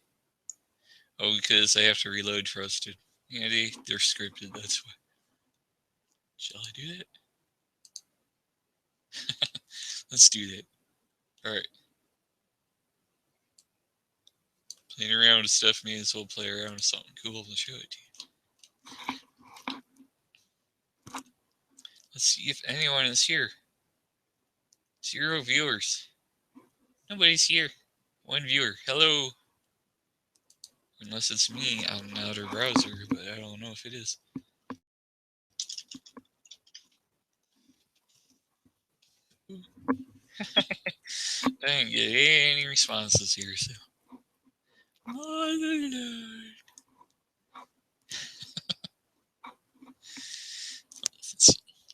Oh, because I have to reload trusted. Yeah, they're scripted, that's why. Shall I do that? Let's do that. Alright. Playing around with stuff, may as well play around with something cool to show it to you. Let's see if anyone is here. 0 viewers. Nobody's here. 1 viewer. Hello. Unless it's me on another browser, but I don't know if it is. I didn't get any responses here, so.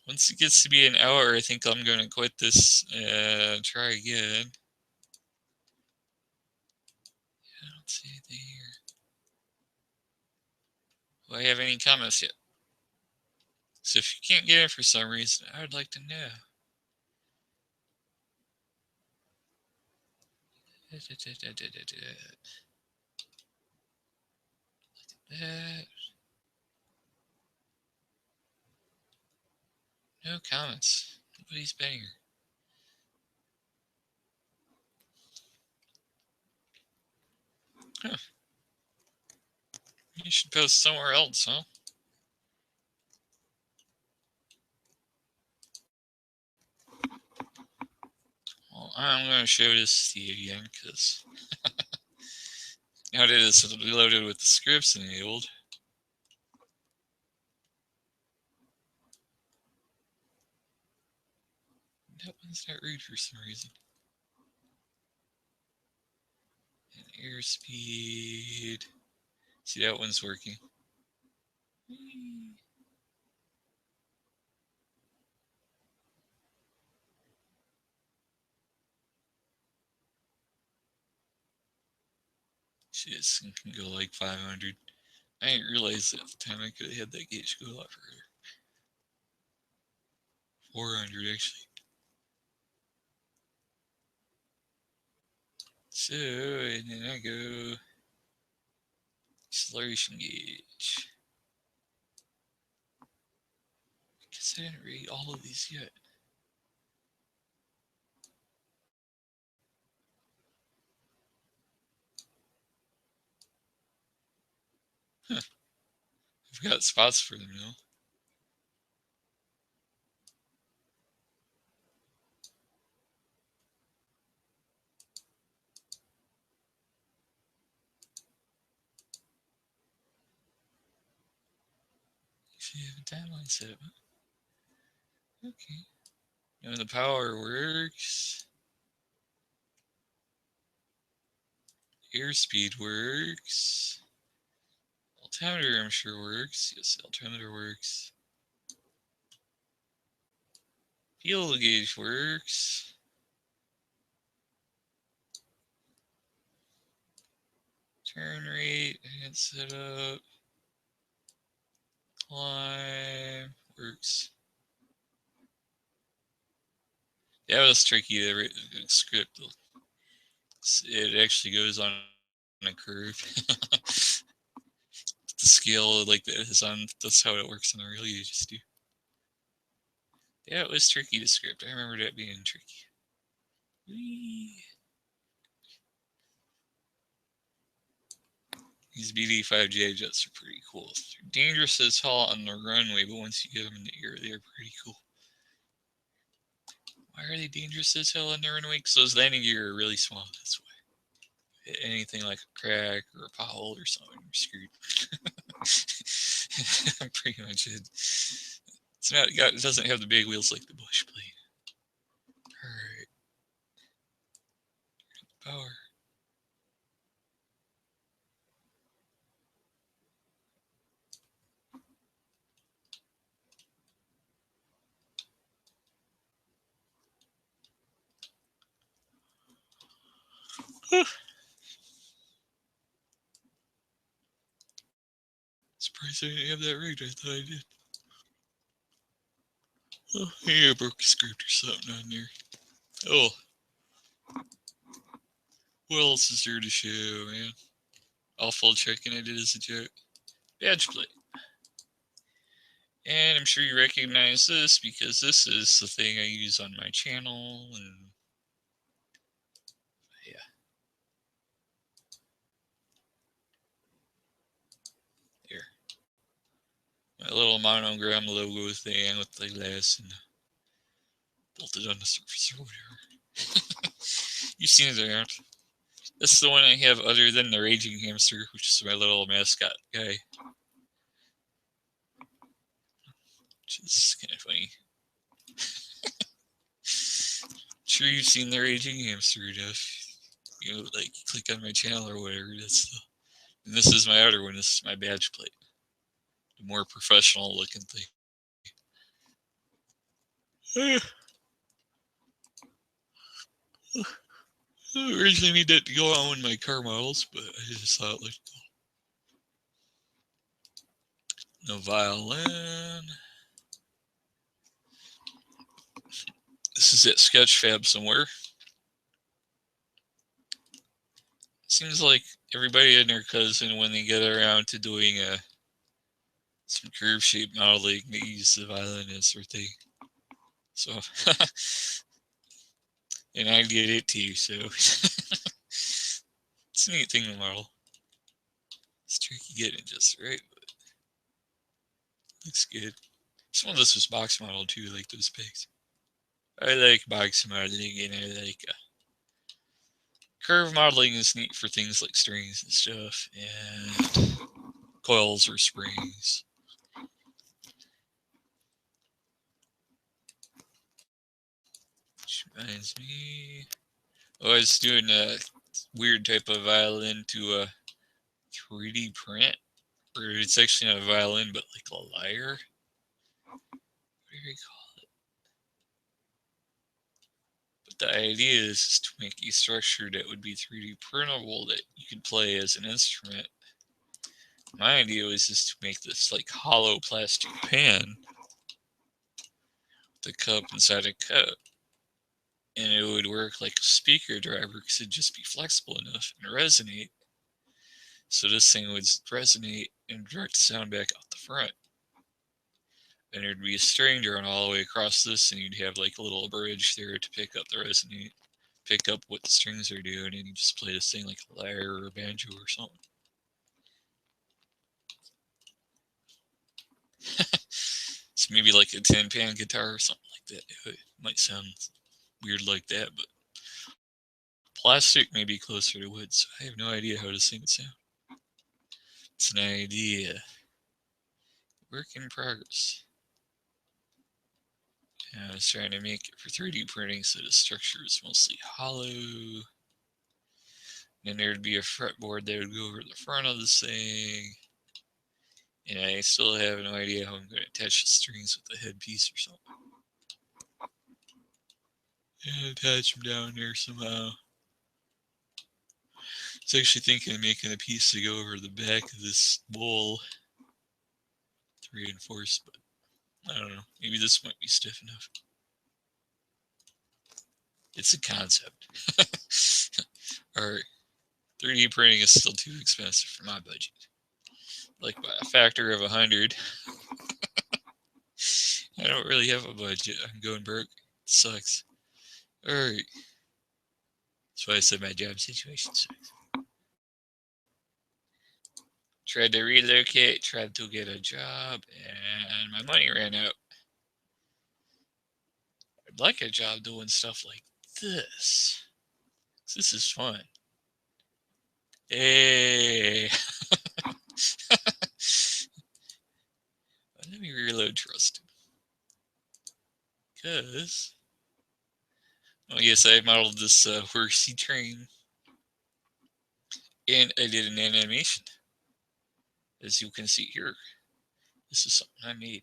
Once it gets to be an hour, I think I'm going to quit this and try again. I don't see anything here. Do I have any comments yet? So if you can't get it for some reason, I would like to know. That. No comments. Nobody's been here. Huh. You should post somewhere else, huh? Well, I'm going to show this to you again, because now that it's loaded with the scripts enabled. That one's not read for some reason. And airspeed. See, that one's working. Shit, this thing can go like 500. I didn't realize at the time I could have had that gauge go a lot further. 400 actually. So, and then I go acceleration gauge. Because I didn't read all of these yet. Huh. I've got spots for them now. Actually, I have a timeline set up. Okay. Now the power works. Airspeed works. Altimeter, I'm sure works. Yes, altimeter works. Fuel gauge works. Turn rate, I can set up. Climb works. That was tricky to script. It actually goes on a curve. The scale like that is on. That's how it works on the real gauges too. Yeah, it was tricky to script. I remember that being tricky. Whee. These BD5J jets are pretty cool. They're dangerous as hell on the runway, but once you get them in the air, they're pretty cool. Why are they dangerous as hell on the runway? Because those landing gear are really small. That's why. hit anything like a crack or a pothole or something, you're screwed. Pretty much it. It doesn't have the big wheels like the Bush plate. Alright. Power. Surprised I didn't have that rigged. I thought I did. Oh, maybe I broke a script or something on there. Oh. What else is there to show, man? Awful checking I did as a joke. Badge plate. And I'm sure you recognize this because this is the thing I use on my channel. And yeah. Here. My little monogram logo thing with the glass and bolted on the surface or whatever. You've seen it around. This is the one I have other than the Raging Hamster, which is my little mascot guy. Which is kind of funny. Sure you've seen the Raging Hamster, Jeff. You know, like, click on my channel or whatever. And this is my other one. This is my badge plate. The more professional looking thing. I originally made that to go on my car models, but I just thought, like, no violin. This is at Sketchfab somewhere. Seems like everybody and their cousin, when they get around to doing some curve shape modeling, they use the violin as their thing. So, and I did it too, so it's a neat thing to model. It's tricky getting it just right, but looks good. Some of this was box model too, like those pigs. I like box modeling, and I like curve modeling is neat for things like strings and stuff, and coils or springs. Which reminds me, I was doing a weird type of violin to 3D print, where it's actually not a violin, but like a lyre. What do you call it? But the idea is to make a structure that would be 3D printable that you could play as an instrument. My idea was just to make this like hollow plastic pan with a cup inside a cup. And it would work like a speaker driver because it'd just be flexible enough and resonate. So this thing would resonate and direct the sound back out the front. And there'd be a string run all the way across this, and you'd have like a little bridge there to pick up the resonate, pick up what the strings are doing, and you just play this thing like a lyre or a banjo or something. So maybe like a tin pan guitar or something like that. It might sound weird like that, but plastic may be closer to wood, so I have no idea how this thing would sound. It's an idea. Work in progress. And I was trying to make it for 3D printing so the structure is mostly hollow. And there'd be a fretboard that would go over the front of this thing. And I still have no idea how I'm going to attach the strings with the headpiece or something. And attach them down there somehow. I was actually thinking of making a piece to go over the back of this bowl to reinforce, but I don't know. Maybe this might be stiff enough. It's a concept. Alright. 3D printing is still too expensive for my budget. Like by a factor of 100. I don't really have a budget. I'm going broke. It sucks. Alright. That's why I said my job situation sucks. Tried to relocate, tried to get a job, and my money ran out. I'd like a job doing stuff like this. This is fun. Hey. Let me reload trusted. Because, oh yes, I modeled this horsey train. And I did an animation. As you can see here. This is something I made.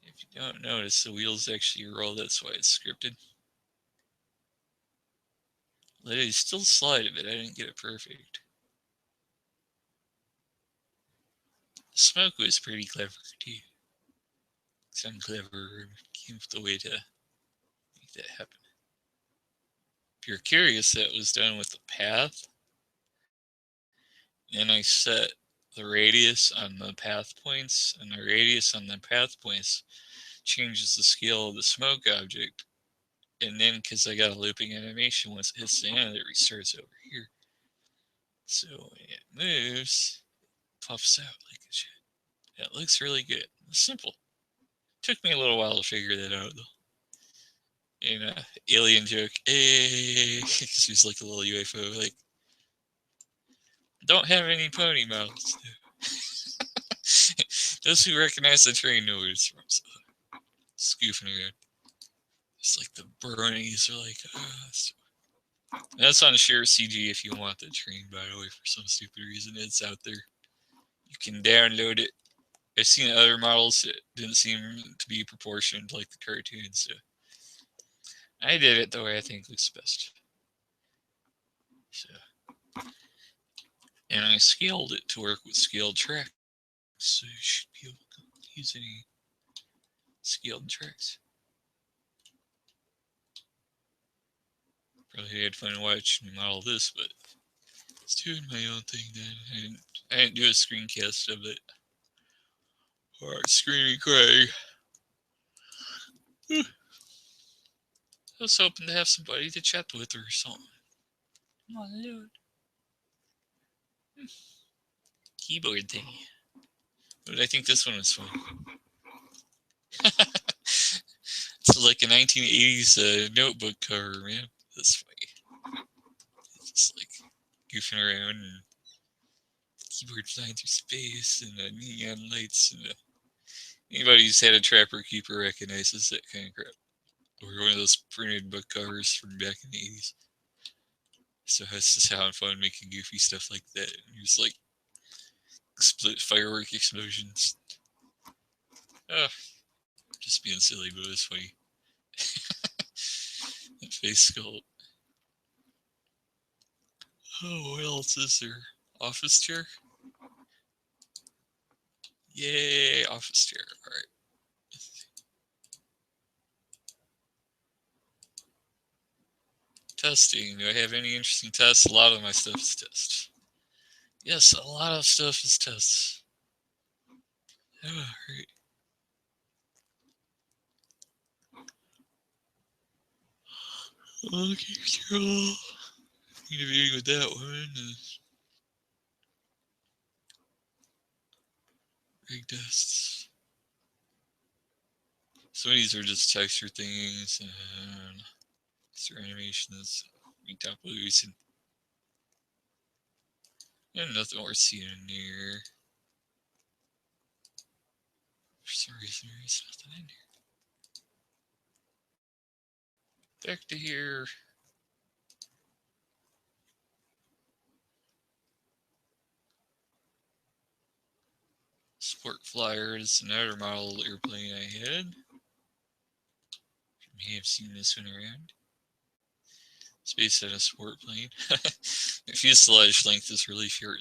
If you don't notice, the wheels actually roll. That's why it's scripted. They still slide a bit. I didn't get it perfect. The smoke was pretty clever too. Some clever came up with a way to make that happen. If you're curious, that was done with the path. And I set the radius on the path points, and the radius on the path points changes the scale of the smoke object. And then, because I got a looping animation, once it hits the end, it restarts over here. So when it moves, it puffs out like a shit. It looks really good. It's simple. Took me a little while to figure that out, though. And alien joke, hey, because he's like a little UFO, like, don't have any pony models. Those who recognize the train know where it's from, so scoofing around. It's like the bronies are like, that's on Share CG if you want the train, by the way, for some stupid reason. It's out there. You can download it. I've seen other models that didn't seem to be proportioned like the cartoons, so I did it the way I think looks best. So, and I scaled it to work with scaled tracks, so you should be able to use any scaled tracks. Probably had fun watching me model this, but it's doing my own thing then. I didn't do a screencast of it. Alright, screen Craig. I was hoping to have somebody to chat with or something. Oh, Lord. Keyboard thing. But I think this one was fun. It's like a 1980s notebook cover, man. That's funny. It's just like goofing around and keyboard flying through space and neon lights and anybody who's had a Trapper Keeper recognizes that kind of crap. Or one of those printed book covers from back in the 80s. So it's just having fun making goofy stuff like that. And just like split firework explosions. Oh, just being silly, but it's funny. That face sculpt. Oh, what else is there? Office chair? Yay, office chair. Alright. Testing. Do I have any interesting tests? A lot of my stuff is tests. Yes, a lot of stuff is tests. Oh, right. Okay, cool. Need a video with that one. Rig tests. Some of these are just texture things and texture animations. Top loose and nothing worth seeing in here. For some reason, there's nothing in here. Back to here. Sport Flyer is another model airplane I had. You may have seen this one around. It's based on a sport plane. The fuselage length is really short.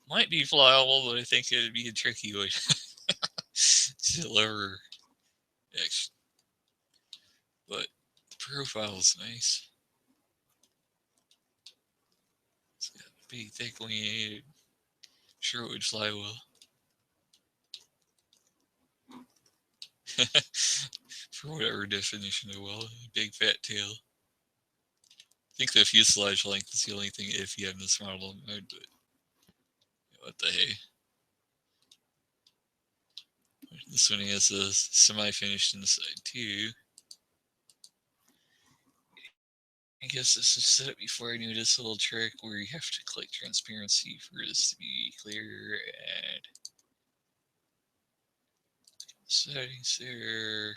Might be flyable, but I think it'd be a tricky one. To lever action. But the profile's nice. It's got a big, thick wing. Sure it would fly well. For whatever definition of well. Big fat tail. I think the fuselage length is the only thing iffy on this model mode, but what the hey. This one has a semi-finished inside too. I guess this is set up before I knew this little trick where you have to click transparency for this to be clear, and settings there.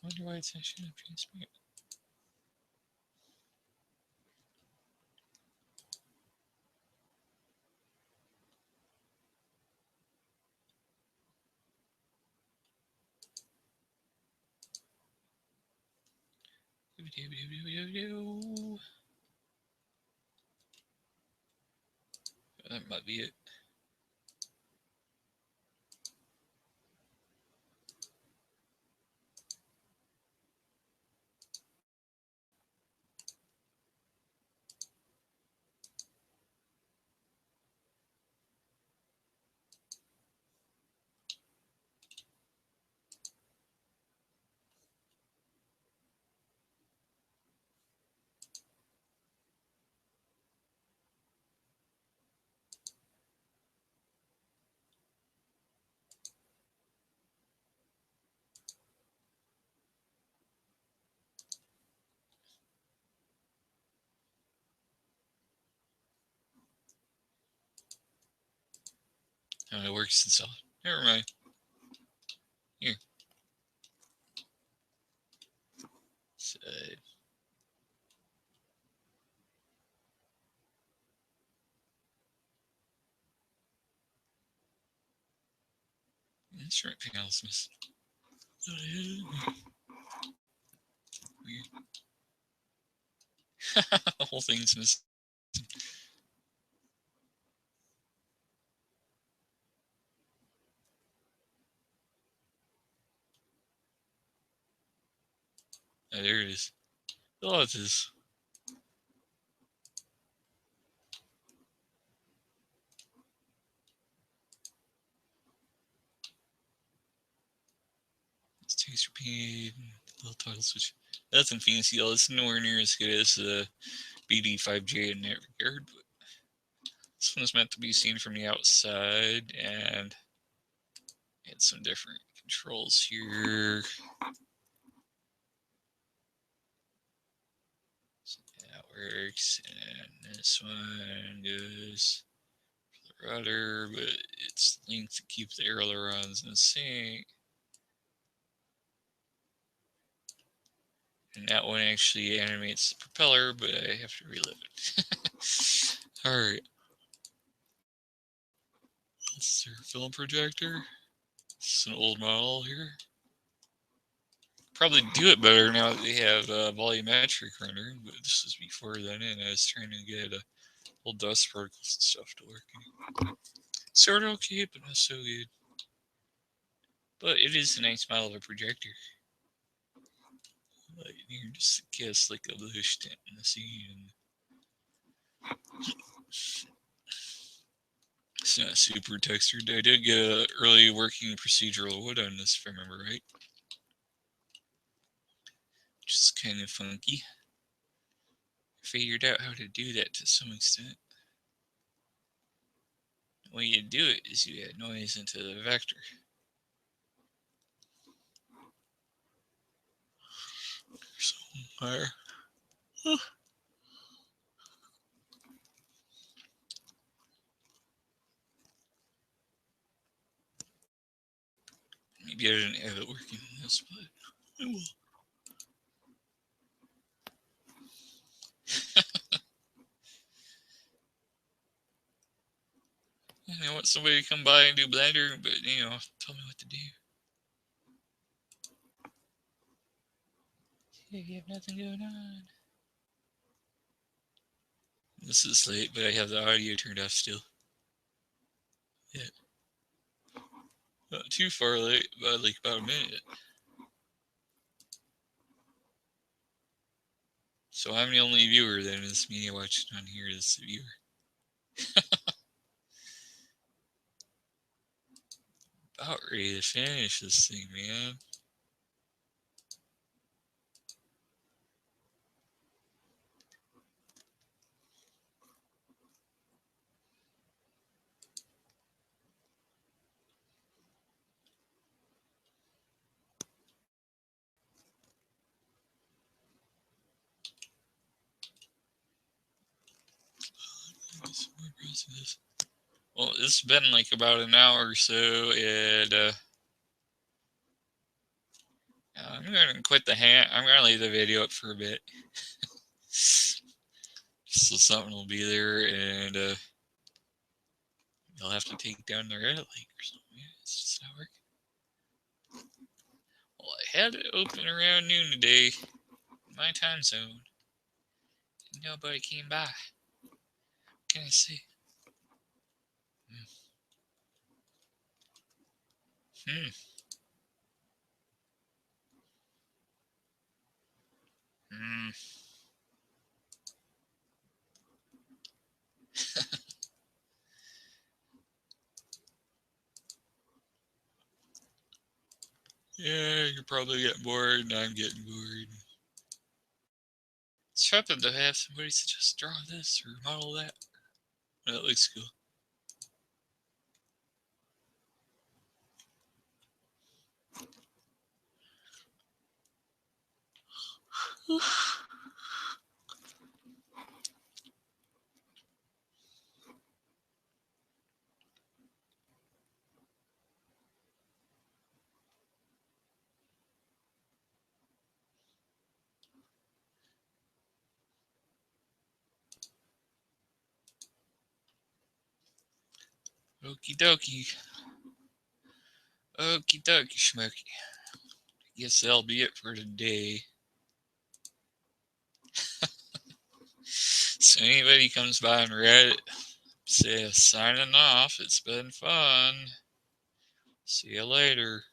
Wonder why it's actually not transparent. That might be it. Oh, it works in solid. Never mind. Here. Side. Instrument panels missing. Weird. The whole thing's missing. Oh, there it is. Oh, it is. It's texture paint, little toggle switch. Nothing fancy. It's nowhere near as good as the BD5J in that regard, but this one's meant to be seen from the outside, and add some different controls here. So that works, and this one goes for the rudder, but it's linked to keep the ailerons in sync. And that one actually animates the propeller, but I have to relive it. Alright. That's their film projector. It's an old model here. Probably do it better now that they have volumetric rendering, but this was before then, and I was trying to get old dust particles and stuff to work. Sort of okay, but not so good. But it is a nice model of a projector. Like, you just guess like a blue tint in the scene. It's not super textured. I did get an early working procedural wood on this, if I remember right. Which is kind of funky. I figured out how to do that to some extent. The way you do it is you add noise into the vector. Somewhere. Maybe I didn't have it working in this, but I will. I want somebody to come by and do Blender, but tell me what to do. Hey, you have nothing going on. This is late, but I have the audio turned off still. Yeah. Not too far late, but like about a minute. So I'm the only viewer then. It's me watching on here as the viewer. About ready to finish this thing, man. Well, it's been like about an hour or so, and I'm gonna quit the I'm gonna leave the video up for a bit, so something will be there, and they'll have to take down the red link or something. Yeah, it's just not working. Well, I had it open around noon today, my time zone. Nobody came by. What can I say? Hmm. Hmm. Yeah, you're probably getting bored, and I'm getting bored. It's happened to have somebody suggest draw this or model that. That looks cool. Okie dokie. Okie dokie schmokey. Guess that'll be it for today. So anybody comes by on Reddit, say signing off. It's been fun. See you later.